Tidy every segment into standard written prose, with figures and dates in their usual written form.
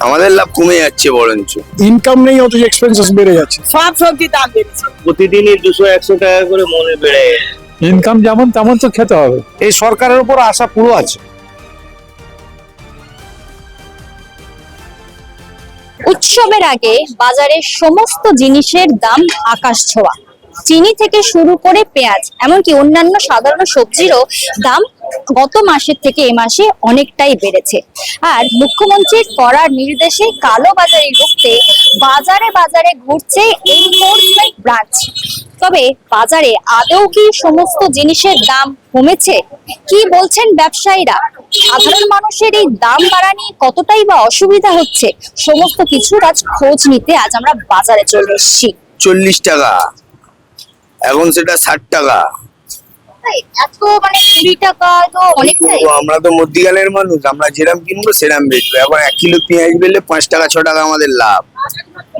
আমাদের লাভ কমে যাচ্ছে বরঞ্চ। ইনকাম নেই অথচ এক্সপেন্সেস বেড়ে যাচ্ছে। সব সবজির দাম বেড়েছে, প্রতিদিনই 200-100 টাকা করে মনে বেড়ে যাচ্ছে। ইনকাম যেমন তেমন তো খেতে হবে। এই সরকারের উপর আশা পুরো আছে। উৎসবের আগে বাজারে সমস্ত জিনিসের দাম আকাশ ছোঁয়া। চিনি থেকে শুরু করে পেঁয়াজ এমনকি অন্যান্য সাধারণ সবজিরও দাম গত মাসের থেকে এ মাসে অনেকটাই বেড়েছে। আর মুখ্যমন্ত্রীর কড়া নির্দেশে কালো বাজারি রুখতে বাজারে বাজারে ঘুরছে এনফোর্সমেন্ট ব্রাঞ্চ। তবে বাজারে আদৌ কি সমস্ত জিনিসের দাম কমেছে? কি বলছেন ব্যবসায়ীরা? সাধারণ মানুষের এই দাম বাড়া নিয়ে কতটাই বা অসুবিধা হচ্ছে, সমস্ত কিছুর আজ খোঁজ নিতে আজ আমরা বাজারে চলে এসেছি। 40 টাকা, এখন সেটা 60 টাকা। এত মানে 20 টাকা তো অনেকটাই। তো আমরা তো মধ্যিখানের মানুষ, আমরা যেরাম কিনবো সেরাম বেচবো। এখন 1 কিলো পেঁয়াজ বেলে 5 টাকা 6 টাকা আমাদের লাভ।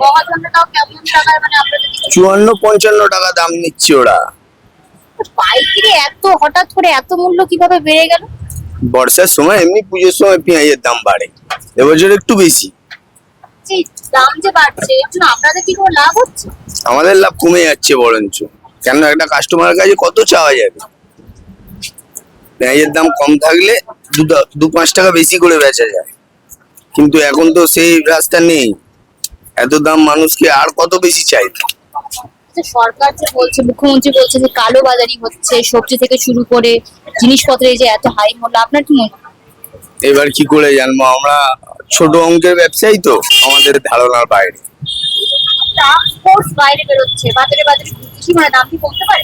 মহাজনটাও কেমন টাকায় মানে আপনাদের 54-55 টাকা দাম নিচ্ছে ওরা। পাইকারি এত হঠাৎ করে এত মূল্য কিভাবে বেড়ে গেল? বর্ষার সময় এমনি পুজোর সময় পেঁয়াজের দাম বাড়ে, এবছর একটু বেশি। এই দাম যে বাড়ছে এর জন্য আপনাদের কি কোনো লাভ হচ্ছে? আমাদের লাভ কমে যাচ্ছে বরঞ্চ। কেন, একটা কাস্টমারের কাছে কত চাওয়া যাবে? পেঁয়াজের দাম কম থাকলে 2-5 টাকা বেশি করে বেচা যায়, কিন্তু এখন তো সেই রাস্তা নেই। এত দাম মানুষকে আর কত বেশি চাইবে? সরকার যে বলছে, মুখ্যমন্ত্রী বলছে যে কালো বাজারি হচ্ছে, সবজি থেকে শুরু করে জিনিসপত্রের যে এত হাই মূল্য, আপনার কি মনে হয়? এবার কি করে জানবো? আমরা ছোট অঙ্কের ব্যবসায়ী তো, আমাদের ধারণার বাইরে। দাম ফোর্স বাইরে বেরোচ্ছে, বাজারে বাজারে ঘুরছি, মানে দাম কি কমতে পারে?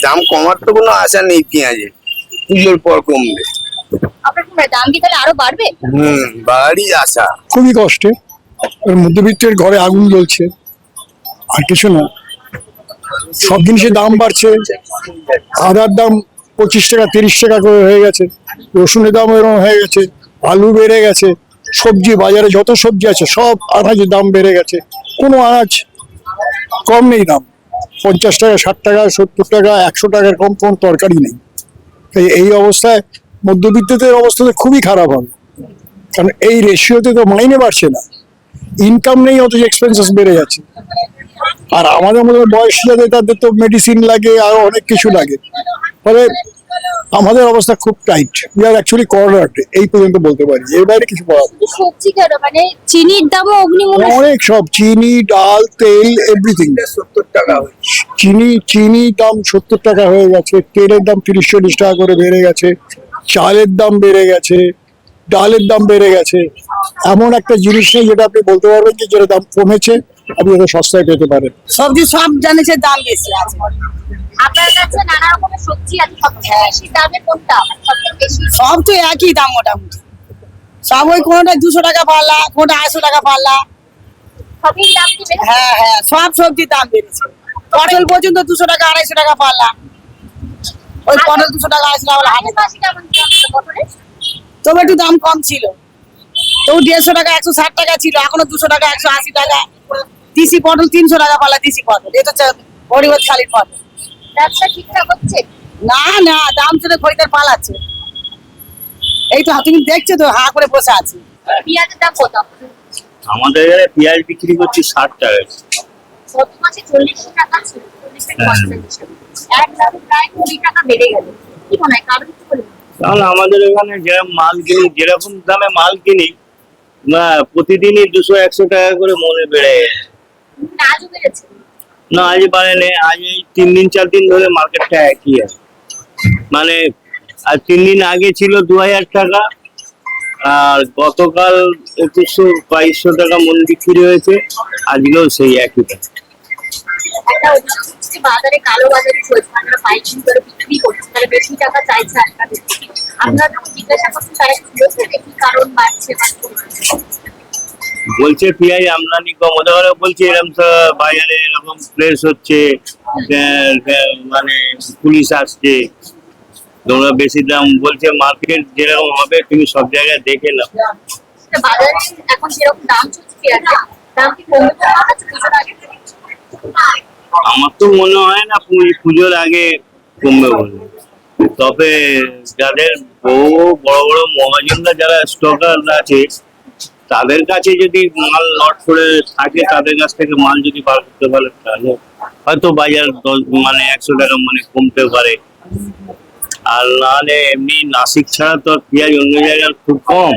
দাম কমার তো কোনো আশা নেই পেঁয়াজের, পুজোর পর কমবে। আপনার কি মনে হয় দাম কি তাহলে আরো বাড়বে? বাড়ি আশা। খুবই কষ্টে, ওই মধ্যবিত্তের ঘরে আগুন জ্বলছে, আর কিছু না। সব জিনিসের দাম বাড়ছে। আদার দাম 25 টাকা 30 টাকা করে হয়ে গেছে, রসুনের দাম এরকম হয়ে গেছে, আলু বেড়ে গেছে, সবজি বাজারে যত সবজি আছে সব আনাজের দাম বেড়ে গেছে। কোনো আনাজ কম নেই দাম। 50 টাকা 60 টাকা 70 টাকা 100 টাকার কম কোন তরকারি নেই। তাই এই অবস্থায় মধ্যবিত্তদের অবস্থা তো খুবই খারাপ হবে, কারণ এই রেশিওতে তো মাইনে বাড়ছে না। ইনকাম নেই অথচ এক্সপেন্সেস বেড়ে যাচ্ছে। আর আমাদের মতো বয়স যাদের, তাদের তো মেডিসিন লাগে আর অনেক কিছু লাগে, ফলে আমাদের অবস্থা খুব টাইট। উই আর অ্যাকচুয়ালি কর্নার্ড, এই পর্যন্ত বলতে পারি। এর বাইরে কিছু বলা যাবে না। সবজি কেন, মানে চিনির দামও অগ্নিমূল্য। অনেক সব, চিনি ডাল তেল এভরিথিং। 70 টাকা হয়েছে। চিনি দাম 70 টাকা হয়ে গেছে, তেলের দাম 30-40 টাকা করে বেড়ে গেছে, চালের দাম বেড়ে গেছে, ডালের দাম বেড়ে গেছে। এমন একটা জিনিস নেই যেটা আপনি বলতে পারবেন যে যেটা দাম কমেছে আপনি এটা সস্তায় পেতে পারেন। সবজি সব জিনিসের দাম বেশি আছে। আপনার কাছে নানা রকমের সবজি আছে, সবচেয়ে বেশি দামে কোনটা, মানে সবচেয়ে বেশি? সব তো একই দাম মোটামুটি। সব ওই কোনোটা 200 টাকা পাল্লা, কোনোটা 250 টাকা পাল্লা। সবই দাম কি বেড়েছে? হ্যাঁ হ্যাঁ, সব সবজির দাম বেড়েছে। পটল পর্যন্ত 200 টাকা 250 টাকা পাল্লা। ওই পটল 200 টাকা 250 টাকা আগের মাসে কেমন ছিল আপনাদের পটলের? তবে একটু দাম কম ছিল, তো 150 টাকা 160 টাকা ছিল, এখনো 200 টাকা 180 টাকা। দেশি পটল 300 টাকা পাল্লা, দেশি পটল। এটা হচ্ছে হরিবত শালির পটল। ব্যবসা ঠিকঠাক হচ্ছে? না না, দাম চলে খরিদার পালাচ্ছে। এই তো তুমি দেখছো তো, হা করে বসে আছে। পেঁয়াজের দাম কত? আমাদের এখানে পেঁয়াজ বিক্রি করছি 60 টাকা। গত মাসে 40 টাকা ছিল, 40 থেকে 50 ছিল। এক দামে প্রায় 20 টাকা বেড়ে গেল। কি মনে হয় কারণ কি বলবেন? কারণ আমাদের এখানে যেরকম মাল কিনি, যেরকম দামে মাল কিনি না, প্রতিদিনই 200-100 টাকা করে মনে বেড়ে যাচ্ছে। আজও বেড়েছে? না, আজ বাড়েনি। আজ এই 3 দিন 4 দিন ধরে মার্কেটটা একই আছে। মানে আর 3 দিন আগে ছিল 2000 টাকা, আর গতকাল 2100-2200 টাকা মন বিক্রি হয়েছে, আজকেও সেই একই টাকা। একটা অভিযোগ হচ্ছে বাজারে কালো বাজারি চলছে, আপনারা পাইকারি করে বিক্রি করছেন, তাহলে বেশি টাকা চাইছে আপনাদের। আপনারা যখন জিজ্ঞাসা করছেন তারা কি বলছে যে কি কারণ বাড়ছে বা কমছে? বলছে পেঁয়াজ আমদানি কম, ওদের বলছে এরকম তো বাজারে এরকম প্লেস হচ্ছে, মানে পুলিশ আসছে, তোমরা বেশি দাম বলছে। মার্কেট যেরকম হবে তুমি সব জায়গায় দেখে নাও। বাজারে এখন যেরকম দাম চলছে পেঁয়াজের, দাম কি কমবে বলে মনে হচ্ছে পুজোর আগে থেকে? আমার তো মনে হয় না পুজোর আগে কমবে বলে। তবে যাদের বড় বড় মহাজনরা যারা স্টকার আছে তাদের কাছে যদি মাল লট করে থাকে, তাদের কাছ থেকে মাল যদি বার করতে পারে, তাহলে হয়তো বাজার মানে 100 টাকা মানে কমতে পারে। আর নাহলে এমনি নাসিক ছাড়া তো আর পেঁয়াজ অন্য জায়গার খুব কম।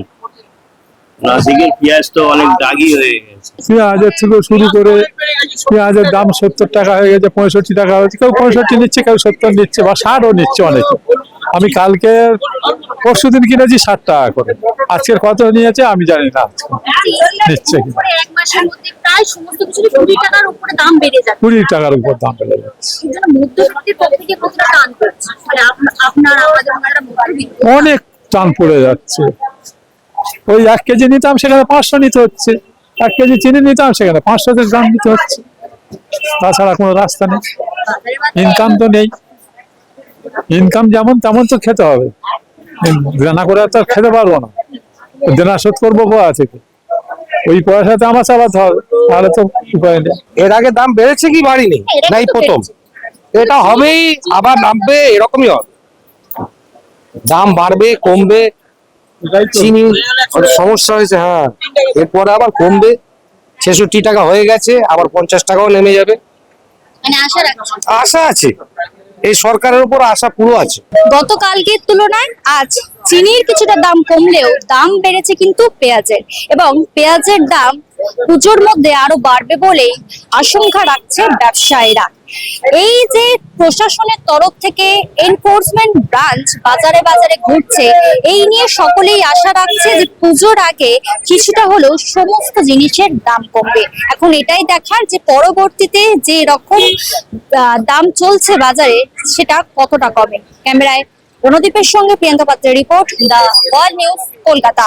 নাসিকের পেঁয়াজ তো অনেক দাগি হয়ে গেছে। পেঁয়াজের থেকে শুরু করে পেঁয়াজের দাম 70 টাকা হয়ে গেছে, 65 টাকা হয়েছে, কেউ 65 নিচ্ছে, কেউ 70 নিচ্ছে, বা 60ও নিচ্ছে অনেকে। আমি কালকে পরশুদিন কিনেছি 60 টাকা করে, আজকের কত নিয়েছে আমি জানি না, নিচ্ছে কি পরে এক মাসের মধ্যে প্রায় সমস্ত কিছু 20 টাকার উপরে দাম বেড়ে যাচ্ছে। 20 টাকার উপর দাম বেড়ে যাচ্ছে। এই জন্য মধ্যবিত্তের পক্ষ থেকে কতটা টান পড়ছে, মানে আপনার আমাদের ওনারা মধ্যবিত্ত। অনেক টান পড়ে যাচ্ছে। ওই 1 কেজি নিতাম, সেখানে 500 নিতে হচ্ছে। 1 কেজি চিনি নিতাম, সেখানে 500 দাম নিতে হচ্ছে। তাছাড়া কোনো রাস্তা নেই, ইনকাম তো নেই। ইনকাম যেমন তেমন তো খেতে হবে, দেনা করে তো খেতে পারবো না। দেনা শোধ করবো কোথা থেকে? ওই পয়সাতে আমার চালাতে হবে, তাহলে তো উপায় নেই। এর আগে দাম বেড়েছে কি বাড়িনি? নাই প্রথম। এটা হবেই, আবার নামবে, এরকমই হবে। দাম বাড়বে কমবে, চিনি সমস্যা হয়েছে, হ্যাঁ, এরপরে আবার কমবে। 66 টাকা হয়ে গেছে, আবার 50 টাকাও নেমে যাবে। মানে আশা রাখছি। আশা আছে, এই সরকারের উপর আশা পুরো আছে। গতকালকের তুলনায় আজ চিনির কিছুটা দাম কমলেও দাম বেড়েছে কিন্তু পেঁয়াজের, এবং পেঁয়াজের দাম পুজোর মধ্যে আরো বাড়বে বলেই আশঙ্কা রাখছে ব্যবসায়ীরা। এই যে প্রশাসনের তরফ থেকে এনফোর্সমেন্ট ব্রাঞ্চ বাজারে বাজারে ঘুরছে, এই নিয়ে সকলেই আশা রাখছে যে পুজোর আগে কিছুটা হলেও সমস্ত জিনিসের দাম কমবে। এখন এটাই দেখার যে পরবর্তীতে যে রকম দাম চলছে বাজারে সেটা কতটা কমে। ক্যামেরায় অনুদীপের সঙ্গে প্রিয়াঙ্কা পাত্রের report, the world news, Kolkata.